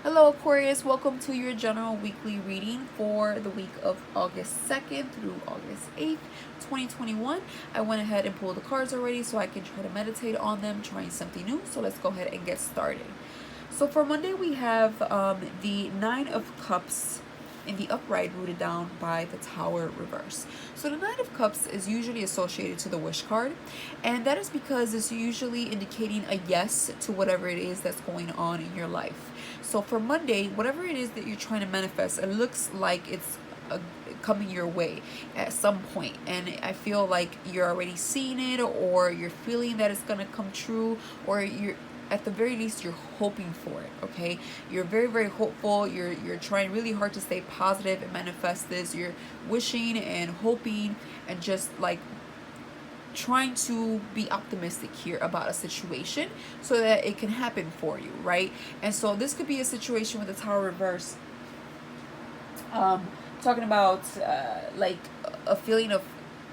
Hello Aquarius, welcome to your general weekly reading for the week of August 2nd through August 8th, 2021. I went ahead and pulled the cards already so I can try to meditate on them, trying something new. So let's go ahead and get started. So for Monday we have the Nine of Cups in the upright, rooted down by the Tower reverse. So the Nine of Cups is usually associated to the Wish card, and that is because it's usually indicating a yes to whatever it is that's going on in your life. So for Monday, whatever it is that you're trying to manifest, it looks like it's coming your way at some point, and I feel like you're already seeing it, or you're feeling that it's gonna come true, or you're at the very least you're hoping for it. Okay, you're very hopeful. You're trying really hard to stay positive and manifest this. You're wishing and hoping and just like trying to be optimistic here about a situation so that it can happen for you, right? And so this could be a situation with the Tower reverse, talking about like a feeling of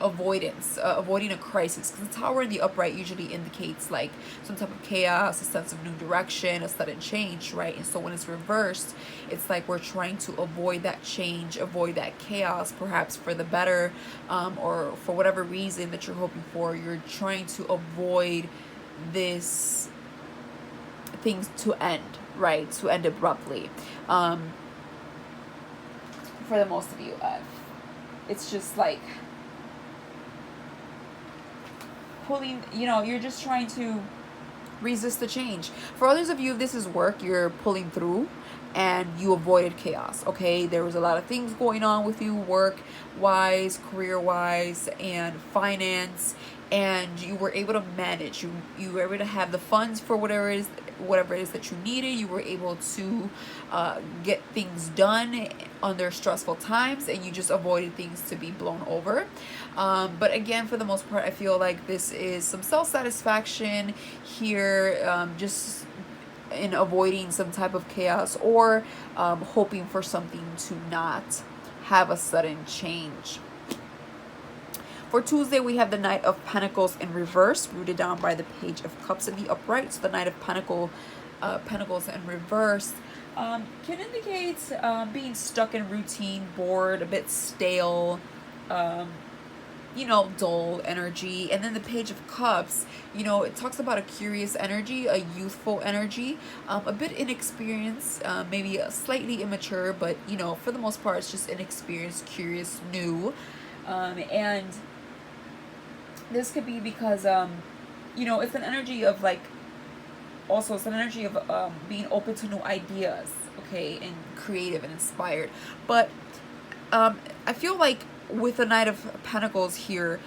avoidance, avoiding a crisis, because the Tower in the upright usually indicates like some type of chaos, a sense of new direction, a sudden change, right? And so when it's reversed, it's like we're trying to avoid that change, avoid that chaos, perhaps for the better, or for whatever reason that you're hoping for. You're trying to avoid this things to end, right? To end abruptly. For the most of you, it's just like pulling, you're just trying to resist the change. For others of you, if this is work, you're pulling through and you avoided chaos. Okay, there was a lot of things going on with you, work wise, career wise, and finance, and you were able to manage. You were able to have the funds for whatever it is that you needed. You were able to get things done under stressful times, and you just avoided things to be blown over. But again, for the most part, I feel like this is some self-satisfaction here, just in avoiding some type of chaos, or hoping for something to not have a sudden change. For Tuesday, we have the Knight of Pentacles in reverse, rooted down by the Page of Cups in the upright. So the Knight of Pentacles in reverse can indicate being stuck in routine, bored, a bit stale, dull energy. And then the Page of Cups, it talks about a curious energy, a youthful energy, a bit inexperienced, maybe slightly immature, but, for the most part, it's just inexperienced, curious, new. And this could be because, it's an energy of like, also it's an energy of being open to new ideas, okay, and creative and inspired. But I feel like with the Knight of Pentacles here,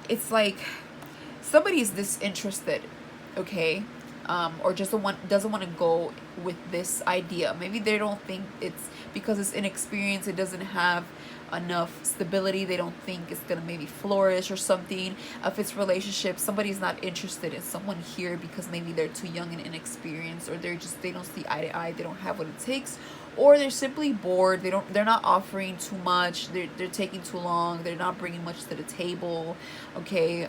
it's like somebody is disinterested, okay, or just doesn't want to go with this idea. Maybe they don't think it's because it's inexperienced, it doesn't have enough stability, they don't think it's gonna maybe flourish or something. If it's relationships, somebody's not interested in someone here because maybe they're too young and inexperienced, or they don't see eye to eye, they don't have what it takes, or they're simply bored. They're not offering too much, they're taking too long, they're not bringing much to the table, okay.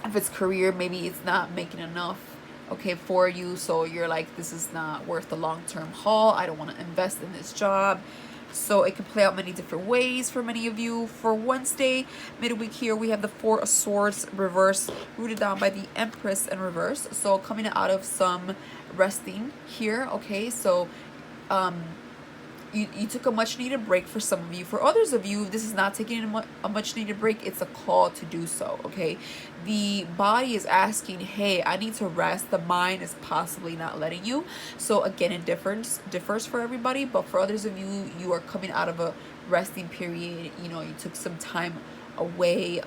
If it's career, maybe it's not making enough, okay, for you, so you're like, this is not worth the long-term haul, I don't want to invest in this job. So it can play out many different ways for many of you. For Wednesday, midweek here, we have the Four of Swords reverse, rooted down by the Empress in reverse. So coming out of some resting here, okay, so you took a much needed break for some of you. For others of you, this is not taking a much needed break, it's a call to do so, okay. The body is asking, hey, I need to rest. The mind is possibly not letting you. So again, it differs for everybody, but for others of you, you are coming out of a resting period. You took some time away,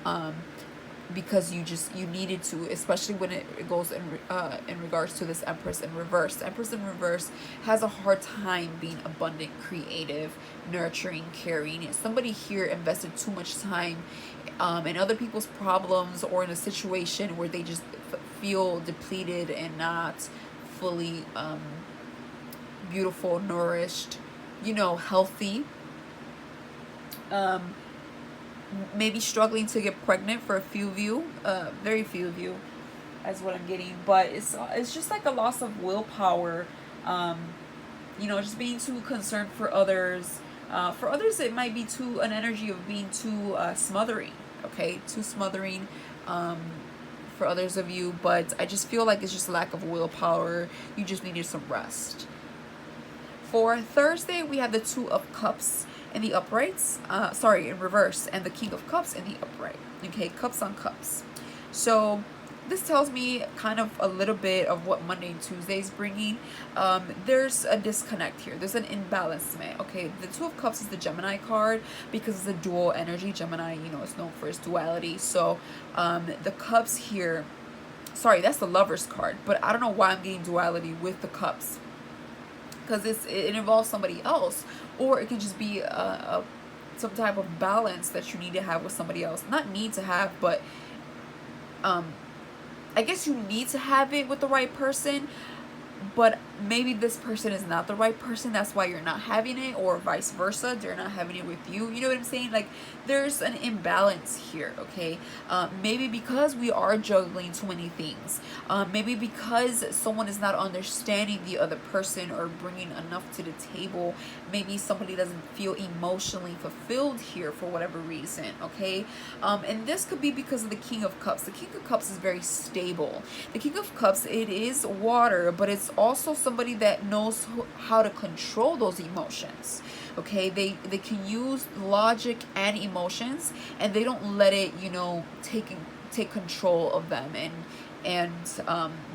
because you needed to, especially when it goes in regards to this Empress in reverse. The Empress in reverse has a hard time being abundant, creative, nurturing, caring. Somebody here invested too much time in other people's problems, or in a situation where they just feel depleted and not fully beautiful, nourished, healthy. Maybe struggling to get pregnant for a few of you, very few of you, as what I'm getting. But it's just like a loss of willpower, You know, just being too concerned for others. For others, it might be too an energy of being too smothering. Okay, too smothering. For others of you, but I just feel like it's just lack of willpower. You just needed some rest. For Thursday, we have the Two of Cups in the uprights. Sorry, in reverse, and the King of Cups in the upright. Okay, cups on cups. So this tells me kind of a little bit of what Monday and Tuesday is bringing. There's a disconnect here. There's an imbalancement. Okay, the Two of Cups is the Gemini card because it's a dual energy. Gemini, you know, is known for its duality. So the cups here, sorry, that's the Lover's card, but I don't know why I'm getting duality with the cups, because it involves somebody else, or it could just be some type of balance that you need to have with somebody else. Not need to have, but I guess you need to have it with the right person, but maybe this person is not the right person. That's why you're not having it, or vice versa. They're not having it with you. You know what I'm saying? Like, there's an imbalance here, okay? Maybe because we are juggling too many things. Maybe because someone is not understanding the other person or bringing enough to the table. Maybe somebody doesn't feel emotionally fulfilled here for whatever reason, okay? And this could be because of the King of Cups. The King of Cups is very stable. The King of Cups, it is water, but it's also somebody that knows how to control those emotions. Okay, they can use logic and emotions, and they don't let it, you know, take control of them and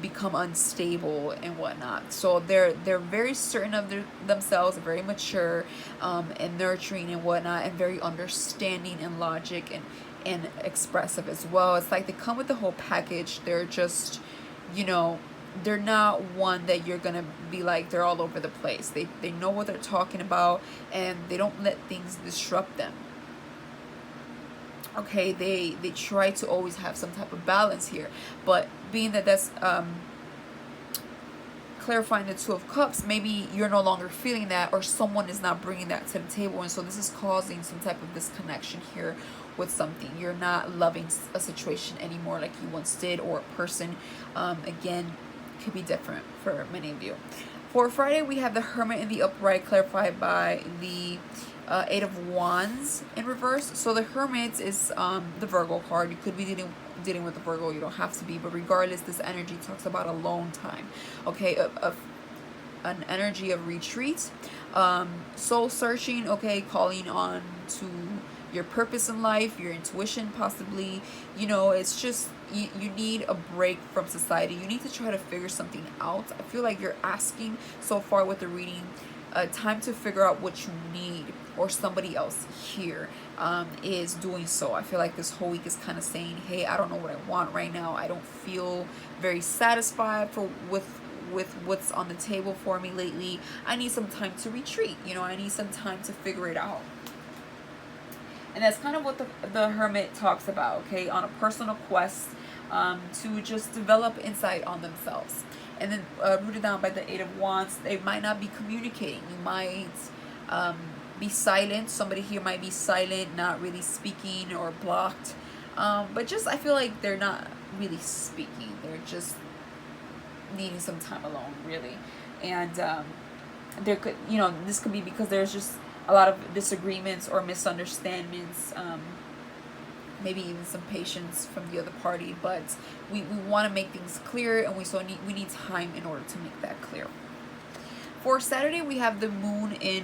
become unstable and whatnot. So they're very certain of themselves, very mature, and nurturing and whatnot, and very understanding and logic and expressive as well. It's like they come with the whole package. They're just, you know, they're not one that you're gonna be like they're all over the place. They know what they're talking about, and they don't let things disrupt them. Okay, they try to always have some type of balance here, but being that that's clarifying the Two of Cups, maybe you're no longer feeling that, or someone is not bringing that to the table, and so this is causing some type of disconnection here with something. You're not loving a situation anymore like you once did, or a person. Again, could be different for many of you. For Friday, we have the Hermit in the upright, clarified by the Eight of Wands in reverse. So the Hermit is the Virgo card. You could be dealing with the Virgo. You don't have to be, but regardless, this energy talks about alone time. Okay, an energy of retreat, soul searching. Okay, calling on to your purpose in life, your intuition, possibly. You know, it's just you need a break from society. You need to try to figure something out. I feel like you're asking so far with the reading, time to figure out what you need, or somebody else here is doing so. I feel like this whole week is kind of saying, hey, I don't know what I want right now. I don't feel very satisfied with what's on the table for me lately. I need some time to retreat. You know, I need some time to figure it out. And that's kind of what the Hermit talks about, okay? On a personal quest to just develop insight on themselves. And then rooted down by the Eight of Wands, they might not be communicating. You might be silent. Somebody here might be silent, not really speaking, or blocked. But just, I feel like they're not really speaking. They're just needing some time alone, really. And there could, you know, this could be because there's just a lot of disagreements or misunderstandings, maybe even some patience from the other party, but we want to make things clear, and we need time in order to make that clear. For Saturday, we have the Moon in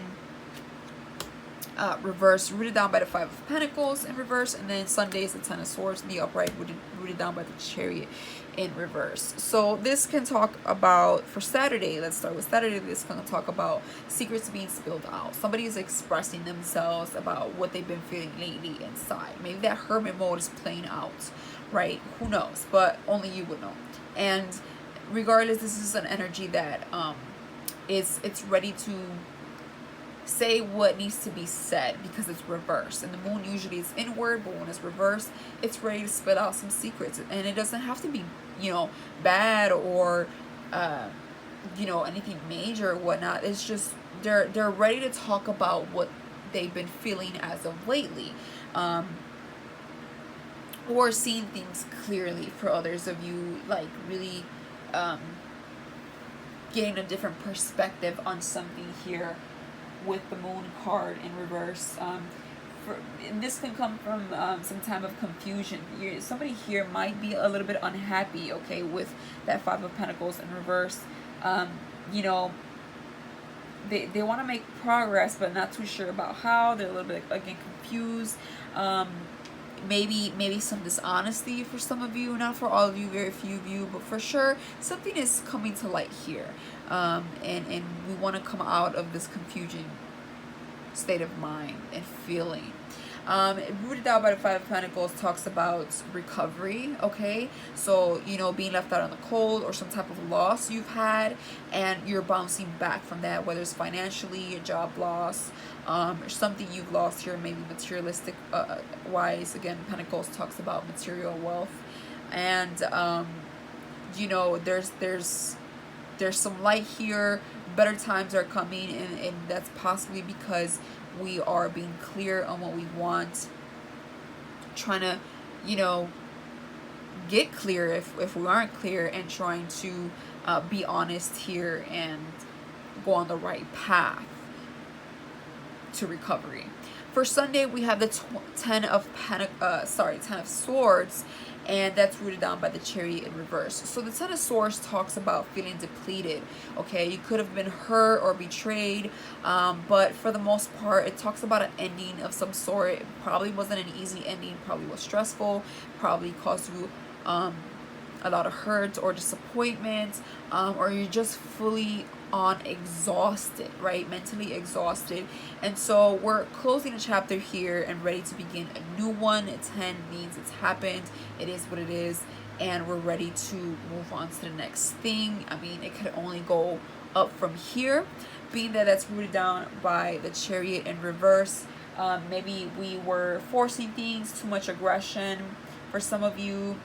reverse, rooted down by the Five of Pentacles in reverse, and then Sunday is the Ten of Swords in the upright, rooted down by the Chariot in reverse. So this can talk about, for Saturday, let's start with Saturday, this can talk about secrets being spilled out. Somebody is expressing themselves about what they've been feeling lately inside. Maybe that hermit mode is playing out, right? Who knows? But only you would know. And regardless, this is an energy that it's ready to say what needs to be said, because it's reversed, and the moon usually is inward, but when it's reversed, it's ready to spill out some secrets. And it doesn't have to be, you know, bad or you know, anything major or whatnot. It's just they're ready to talk about what they've been feeling as of lately, or seeing things clearly. For others of you, like really getting a different perspective on something here with the Moon card in reverse. And this can come from some time of confusion. Somebody here might be a little bit unhappy, okay, with that Five of Pentacles in reverse. You know, they want to make progress, but not too sure about how. They're a little bit, again, confused. Maybe some dishonesty for some of you, not for all of you, very few of you, but for sure something is coming to light here. And we want to come out of this confusion state of mind and feeling. Rooted out by the Five of Pentacles talks about recovery, okay? So, you know, being left out in the cold or some type of loss you've had, and you're bouncing back from that, whether it's financially, a job loss, or something you've lost here, maybe materialistic wise. Again, Pentacles talks about material wealth. And, you know, there's some light here. Better times are coming, and that's possibly because we are being clear on what we want, trying to, you know, get clear if we aren't clear, and trying to be honest here and go on the right path to recovery. For Sunday, we have the Ten of Swords, and that's rooted down by the Chariot in reverse. So the Ten of Swords talks about feeling depleted, okay? You could have been hurt or betrayed, but for the most part, it talks about an ending of some sort. It probably wasn't an easy ending, probably was stressful, probably caused you a lot of hurt or disappointment, or you're just fully on exhausted, right? Mentally exhausted. And so we're closing a chapter here and ready to begin a new one. 10 means it's happened, it is what it is, and we're ready to move on to the next thing. I mean, it could only go up from here, being that that's rooted down by the Chariot in reverse. Maybe we were forcing things, too much aggression for some of you,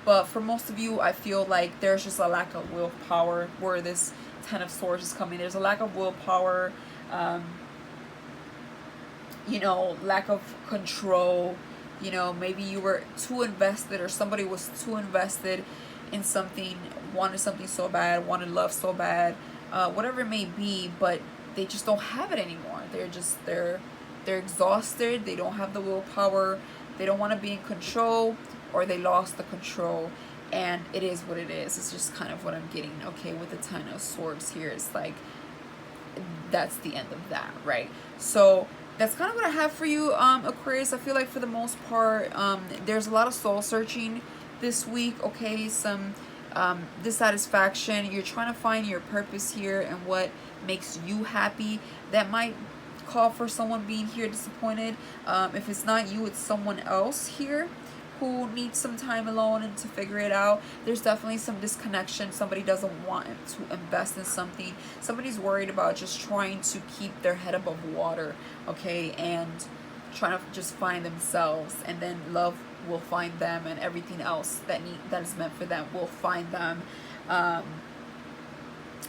but for most of you, I feel like there's just a lack of willpower where this Ten of Swords is coming. There's a lack of willpower, you know, lack of control. You know, maybe you were too invested, or somebody was too invested in something, wanted something so bad, wanted love so bad, whatever it may be, but they just don't have it anymore. They're exhausted. They don't have the willpower. They don't want to be in control, or they lost the control, and it is what it is. It's just kind of what I'm getting, okay, with the Ten of Swords here. It's like, that's the end of that, right? So that's kind of what I have for you, Aquarius. I feel like for the most part, there's a lot of soul searching this week, okay? Some dissatisfaction. You're trying to find your purpose here and what makes you happy. That might call for someone being here disappointed. If it's not you, it's someone else here who needs some time alone and to figure it out. There's definitely some disconnection. Somebody doesn't want to invest in something. Somebody's worried about just trying to keep their head above water, okay, and trying to just find themselves, and then love will find them, and everything else that is meant for them will find them.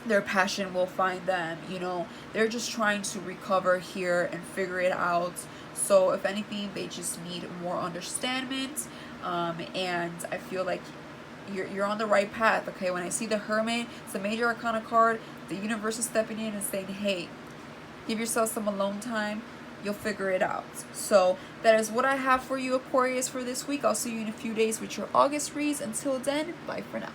Their passion will find them. You know, they're just trying to recover here and figure it out. So if anything, they just need more understanding, and I feel like you're on the right path, okay? When I see the Hermit, it's a major arcana card. The universe is stepping in and saying, hey, give yourself some alone time. You'll figure it out. So that is what I have for you, Aquarius, for this week. I'll see you in a few days with your August reads. Until then, bye for now.